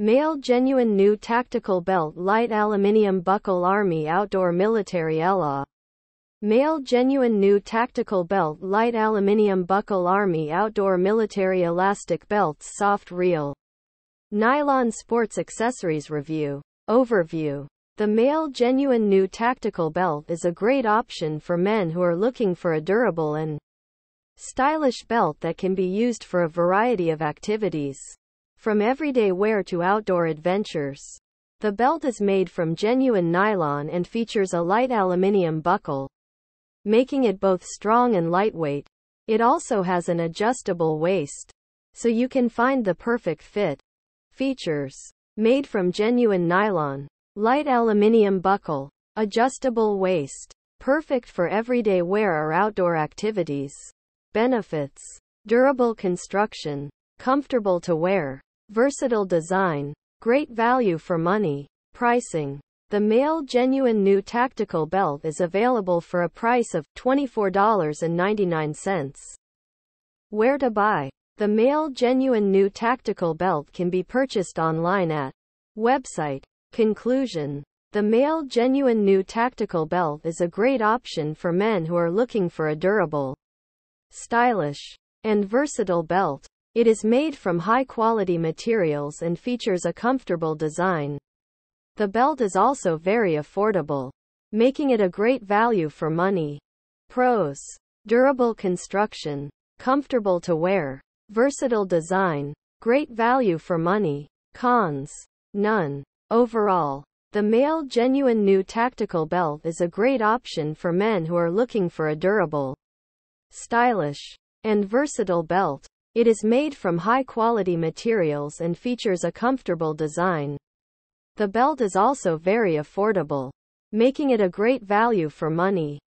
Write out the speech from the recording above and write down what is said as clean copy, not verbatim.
Male genuine new tactical belt light aluminium buckle Army outdoor military ella. Male genuine new tactical belt light aluminium buckle Army outdoor military elastic belts soft reel. Nylon sports accessories review. Overview. The male genuine new tactical belt is a great option for men who are looking for a durable and stylish belt that can be used for a variety of activities, from everyday wear to outdoor adventures. The belt is made from genuine nylon and features a light aluminium buckle, making it both strong and lightweight. It also has an adjustable waist, so you can find the perfect fit. Features. Made from genuine nylon. Light aluminium buckle. Adjustable waist. Perfect for everyday wear or outdoor activities. Benefits. Durable construction. Comfortable to wear. Versatile design. Great value for money. Pricing. The male genuine new tactical belt is available for a price of $24.99. Where to buy? The male genuine new tactical belt can be purchased online at website. Conclusion. The male genuine new tactical belt is a great option for men who are looking for a durable, stylish, and versatile belt. It is made from high-quality materials and features a comfortable design. The belt is also very affordable, making it a great value for money. Pros. Durable construction. Comfortable to wear. Versatile design. Great value for money. Cons. None. Overall, the male genuine new tactical belt is a great option for men who are looking for a durable, stylish, and versatile belt. It is made from high-quality materials and features a comfortable design. The belt is also very affordable, making it a great value for money.